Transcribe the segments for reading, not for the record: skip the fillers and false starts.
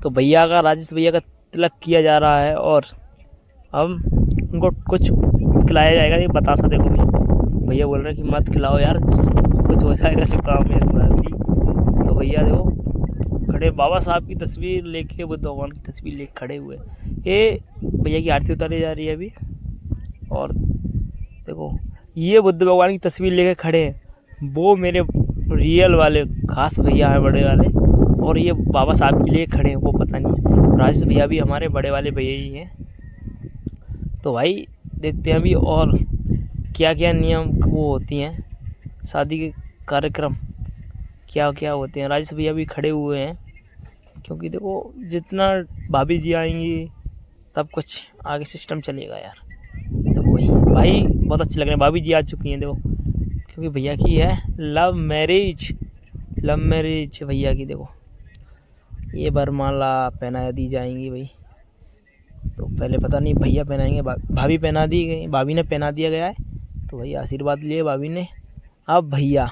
तो भैया का, राजेश भैया का तिलक किया जा रहा है और अब उनको कुछ खिलाया जाएगा। ये बतासा देखो भैया बोल रहे हैं कि मत खिलाओ यार, कुछ हो जाएगा जुकाम या सर्दी। तो भैया देखो खड़े, बाबा साहब की तस्वीर लेके, बुद्ध भगवान की तस्वीर लेके खड़े हुए। ये भैया की आरती उतारी जा रही है अभी। और देखो ये बुद्ध भगवान की तस्वीर लेके खड़े हैं, वो मेरे रियल वाले खास भैया हैं, बड़े वाले। और ये बाबा साहब के लिए खड़े हैं, वो पता नहीं। राजेश भैया भी हमारे बड़े वाले भैया ही हैं। तो भाई देखते हैं अभी और क्या क्या नियम वो होती हैं, शादी के कार्यक्रम क्या क्या होते हैं। राजेश भैया भी खड़े हुए हैं, क्योंकि देखो जितना भाभी जी आएंगी तब कुछ आगे सिस्टम चलेगा यार। देखो भाई बहुत अच्छे लग रहे हैं, भाभी जी आ चुकी हैं देखो, क्योंकि भैया की है लव मैरिज भैया की। देखो ये वरमाला पहना दी जाएंगी भाई। तो पहले पता नहीं भैया पहनाएंगे, भाभी पहना दी गई, भाभी ने पहना दिया गया है। तो भैया आशीर्वाद लिए भाभी ने, अब भैया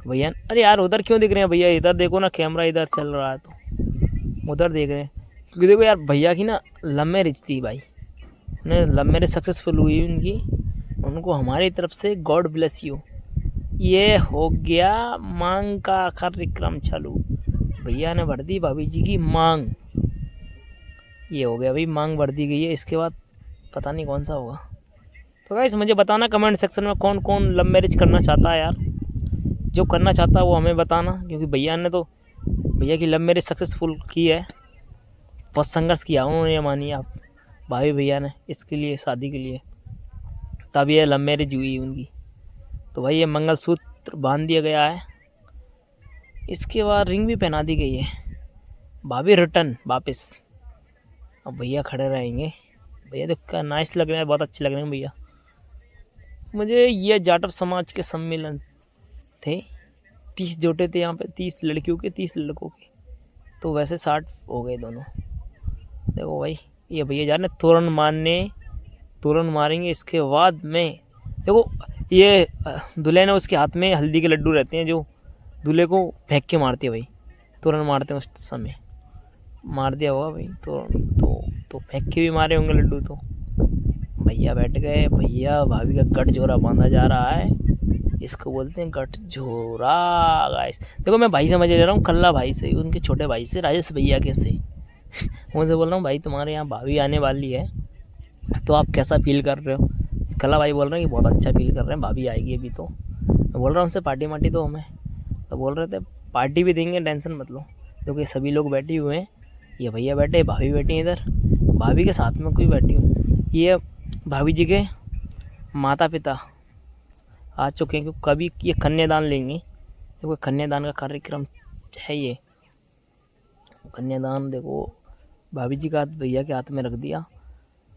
अरे यार उधर क्यों दिख रहे हैं भैया, इधर देखो ना, कैमरा इधर चल रहा है तो उधर देख रहे हैं। क्योंकि देखो यार भैया की ना लव मैरिज थी भाई, उन्हें लव मैरिज सक्सेसफुल हुई उनकी, उनको हमारी तरफ से गॉड ब्लेस यू। ये हो गया मांग का कार्यक्रम चालू, भैया ने भर दी भाभी जी की मांग। ये हो गया भाई, मांग भर दी गई है। इसके बाद पता नहीं कौन सा होगा। तो गाइस मुझे बताना कमेंट सेक्शन में कौन कौन लव मैरिज करना चाहता है यार, जो करना चाहता है वो हमें बताना। क्योंकि भैया ने तो, भैया की लव मैरिज सक्सेसफुल की है, बहुत संघर्ष किया उन्होंने, मानिए आप, भाई भैया ने इसके लिए, शादी के लिए, तब ये लव मैरिज हुई उनकी। तो भाई ये मंगलसूत्र बांध दिया गया है, इसके बाद रिंग भी पहना दी गई है। भाभी रिटर्न वापस, अब भैया खड़े रहेंगे। भैया देख कर नाइस लग रहे हैं, बहुत अच्छे लग रहे हैं भैया मुझे। ये जाटव समाज के सम्मेलन थे, 30 जोटे थे यहाँ पे, 30 लड़कियों के 30 लड़कों के, तो वैसे 60 हो गए दोनों। देखो भाई ये भैया जा रहे तोरण मारने, तोरण मारेंगे। इसके बाद में देखो ये दूल्हे ने, उसके हाथ में हल्दी के लड्डू रहते हैं, जो दूल्हे को फेंक के मारते हैं भाई, तोरण मारते हैं उस समय, मार दिया होगा भाई तो फेंक के भी मारे होंगे लड्डू। तो भैया बैठ गए, भैया भाभी का गठजोरा बांधा जा रहा है, इसको बोलते हैं गठजोरा गाइस। देखो मैं भाई समझ ले रहा हूँ, कल्ला भाई से, उनके छोटे भाई से, राजेश भैया के से उनसे बोल रहा हूँ भाई तुम्हारे यहाँ भाभी आने वाली है, तो आप कैसा फील कर रहे हो। कल्ला भाई बोल रहे हैं कि बहुत अच्छा फील कर रहे हैं, भाभी आएगी अभी। तो मैं बोल रहा हूँ उनसे पार्टी मार्टी दो हमें, तो बोल रहे थे पार्टी भी देंगे, टेंशन मत लो। क्योंकि सभी लोग बैठे हुए हैं, ये भैया बैठे, भाभी बैठी इधर, भाभी के साथ में कोई बैठी हुई, ये भाभी जी के माता पिता आ चुके हैं, क्योंकि कभी ये कन्यादान लेंगे। देखो कन्यादान का कार्यक्रम है ये, कन्यादान देखो भाभी जी का हाथ भैया के हाथ में रख दिया।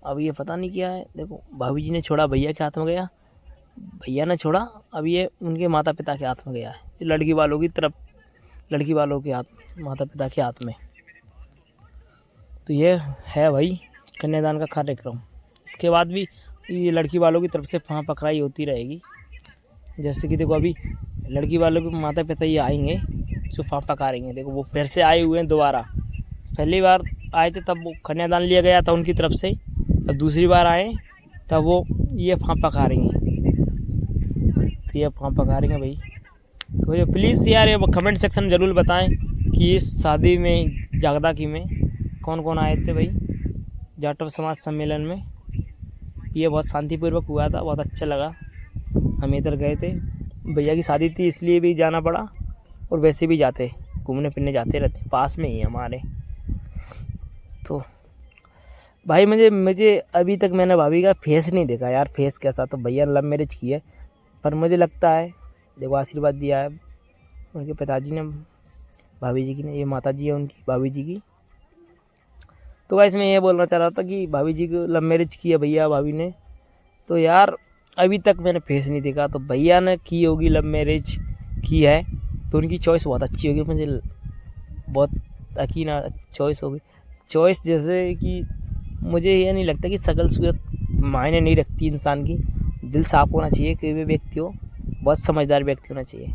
अब ये पता नहीं क्या है, देखो भाभी जी ने छोड़ा, भैया के हाथ में गया, भैया ने छोड़ा, अब ये उनके माता पिता के हाथ में गया है, लड़की वालों की तरफ, लड़की वालों के हाथ, माता पिता के हाथ में। तो ये है भाई कन्यादान का कार्यक्रम। इसके बाद भी ये लड़की वालों की तरफ से फाँ पकड़ाई होती रहेगी। जैसे कि देखो अभी लड़की वालों के माता पिता ये आएंगे जो फाँ पकारेंगे। देखो वो फिर से आए हुए हैं दोबारा, पहली बार आए थे तब वो कन्यादान लिया गया था उनकी तरफ से, अब दूसरी बार आए तब वो ये फाँ पकारेंगे। तो ये फाँ पकारेंगे भाई। तो ये प्लीज़ यार ये कमेंट सेक्शन में ज़रूर बताएं कि इस शादी में, जागदा की में कौन कौन आए थे भाई, जाटव समाज सम्मेलन में। ये बहुत शांतिपूर्वक हुआ था, बहुत अच्छा लगा। हम इधर गए थे, भैया की शादी थी इसलिए भी जाना पड़ा, और वैसे भी जाते, घूमने फिरने जाते रहते, पास में ही हमारे। तो भाई मुझे अभी तक मैंने भाभी का फेस नहीं देखा यार, फेस कैसा। तो भैया लव मैरिज की है, पर मुझे लगता है, देखो आशीर्वाद दिया है उनके पिताजी ने, भाभी जी की ने, ये माता जी है उनकी, भाभी जी की। तो गाइस मैं ये बोलना चाह रहा था कि भाभी जी को लव मैरिज की है भैया भाभी ने, तो यार अभी तक मैंने फेस नहीं देखा। तो भैया ने की होगी लव मैरिज की है, तो उनकी चॉइस बहुत अच्छी होगी, मुझे बहुत यकीन चॉइस होगी। चॉइस जैसे कि मुझे ये नहीं लगता कि शकल सूरत मायने नहीं रखती इंसान की, दिल साफ होना चाहिए, कोई भी व्यक्ति हो, बहुत समझदार व्यक्ति होना चाहिए।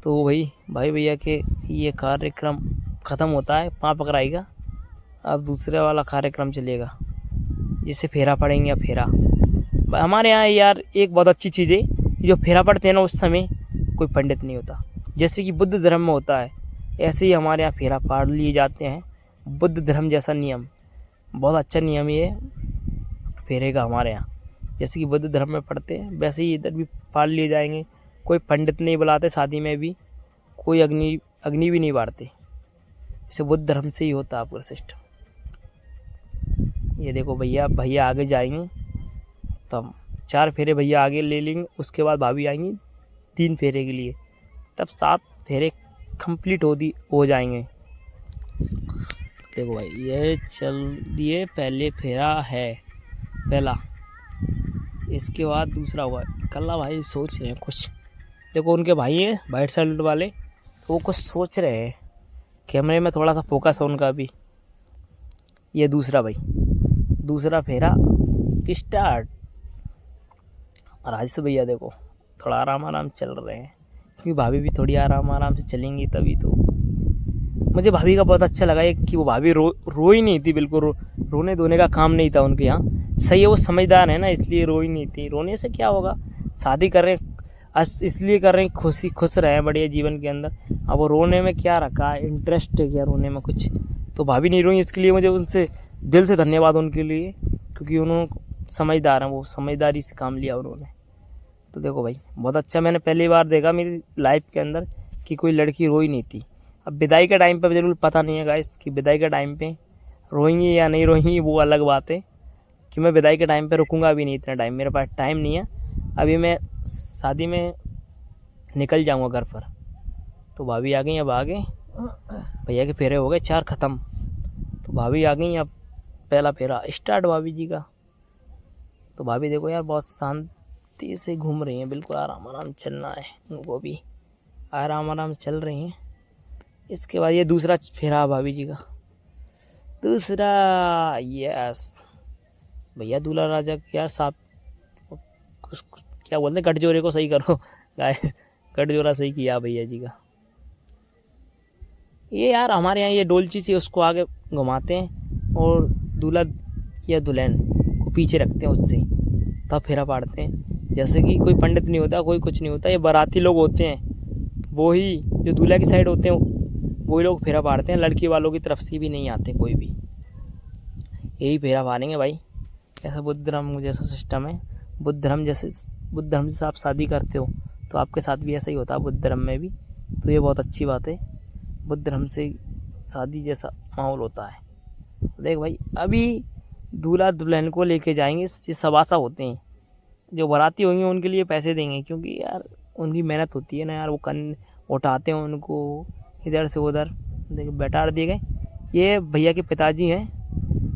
तो भाई भैया के ये कार्यक्रम ख़त्म होता है पाँव पकड़ाएगा, अब दूसरे वाला कार्यक्रम चलेगा, जिससे फेरा पड़ेंगे या फेरा। हमारे यहाँ यार एक बहुत अच्छी चीज़ है कि जो फेरा पड़ते हैं ना उस समय कोई पंडित नहीं होता, जैसे कि बुद्ध धर्म में होता है ऐसे ही हमारे यहाँ फेरा पाड़ लिए जाते हैं। बुद्ध धर्म जैसा नियम, बहुत अच्छा नियम ये फेरे का हमारे यहाँ, जैसे कि बुद्ध धर्म में पढ़ते हैं वैसे ही इधर भी पाल लिए जाएंगे। कोई पंडित नहीं बुलाते शादी में भी, कोई अग्नि भी नहीं बारते, इसे बुद्ध धर्म से ही होता है पूरा सिस्टम। ये देखो भैया आगे जाएंगे, तब 4 फेरे भैया आगे ले लेंगे, उसके बाद भाभी आएंगी 3 फेरे के लिए, तब 7 फेरे कंप्लीट हो जाएंगे। देखो भाई ये चल दिए, पहले फेरा है पहला, इसके बाद दूसरा हुआ। कल्ला भाई सोच रहे हैं कुछ, देखो उनके भाई हैं वाइट शर्ट वाले, तो वो कुछ सोच रहे हैं, कैमरे में थोड़ा सा फोकस है उनका भी। ये दूसरा फेरा स्टार्ट। राजेश भैया देखो थोड़ा आराम चल रहे हैं, क्योंकि भाभी भी थोड़ी आराम से चलेंगी तभी तो। मुझे भाभी का बहुत अच्छा लगा कि वो भाभी रो ही नहीं थी बिल्कुल, रोने धोने का काम नहीं था उनके यहाँ। सही है, वो समझदार है ना, इसलिए रो ही नहीं थी। रोने से क्या होगा, शादी कर रहे हैं इसलिए कर रहे हैं, खुश रहे बढ़िया जीवन के अंदर। अब वो रोने में क्या रखा है, इंटरेस्ट है क्या रोने में कुछ, तो भाभी नहीं रोई। इसके लिए मुझे उनसे दिल से धन्यवाद उनके लिए, क्योंकि उन्होंने समझदार हैं, वो समझदारी से काम लिया उन्होंने। तो देखो भाई बहुत अच्छा, मैंने पहली बार देखा मेरी लाइफ के अंदर कि कोई लड़की रोई नहीं थी। अब विदाई के टाइम पे जरूर पता नहीं है गाइस कि विदाई के टाइम पे रोएंगी या नहीं रोएंगी, वो अलग बात है। कि मैं विदाई के टाइम पे रुकूंगा भी नहीं, इतना टाइम मेरे पास टाइम नहीं है। अभी मैं शादी में निकल जाऊंगा घर पर। तो भाभी आ गई, अब आगे भैया के फेरे हो गए 4 ख़त्म, तो भाभी आ गई, अब पहला फेरा स्टार्ट भाभी जी का। तो भाभी देखो यार बहुत शांति से घूम रही हैं, बिल्कुल आराम चलना है उनको भी, आराम चल रही हैं। इसके बाद ये दूसरा फेरा भाभी जी का, दूसरा। यस भैया दूल्हा राजा क्या साहब, क्या बोलते हैं, गठजोरे को सही करो गाय, गठजोरा सही किया भैया जी का। ये यार हमारे यहाँ ये डोलची सी उसको आगे घुमाते हैं और दूल्हा या दुल्हन को पीछे रखते हैं, उससे तब फेरा पाड़ते हैं। जैसे कि कोई पंडित नहीं होता, कोई कुछ नहीं होता, ये बाराती लोग होते हैं, वो ही जो दूल्हा की साइड होते हैं वही लोग फेरा पाड़ते हैं, लड़की वालों की तरफ से भी नहीं आते कोई भी, यही फेरा पाड़ेंगे भाई। ऐसा बुद्ध धर्म जैसा सिस्टम है। बुद्ध धर्म से आप शादी करते हो तो आपके साथ भी ऐसा ही होता है बुद्ध धर्म में भी, तो ये बहुत अच्छी बात है। बुद्ध धर्म से शादी जैसा माहौल होता है। देख भाई अभी दूल्हा दुल्हन को लेके जाएंगे, ये सवासा होते हैं, जो बाराती होंगे उनके लिए पैसे देंगे, क्योंकि यार उनकी मेहनत होती है ना यार, वो उठाते हैं उनको इधर से उधर। देखो बैठा दिए गए, ये भैया के पिताजी हैं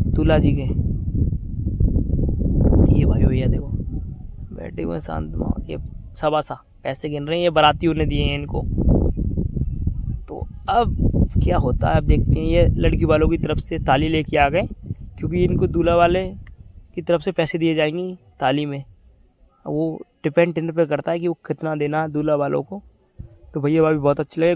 दूल्हा जी के, ये भाई भैया देखो बैठे हुए शांत माहौल, ये सवासा पैसे गिन रहे हैं, ये बारातियों ने दिए हैं इनको। तो अब क्या होता है अब देखते हैं। ये लड़की वालों की तरफ से ताली लेके आ गए, क्योंकि इनको दूल्हा वाले की तरफ से पैसे दिए जाएंगे ताली में। वो डिपेंड इन पर करता है कि वो कितना देना दूल्हा वालों को। तो भैया भाभी बहुत अच्छे लगे।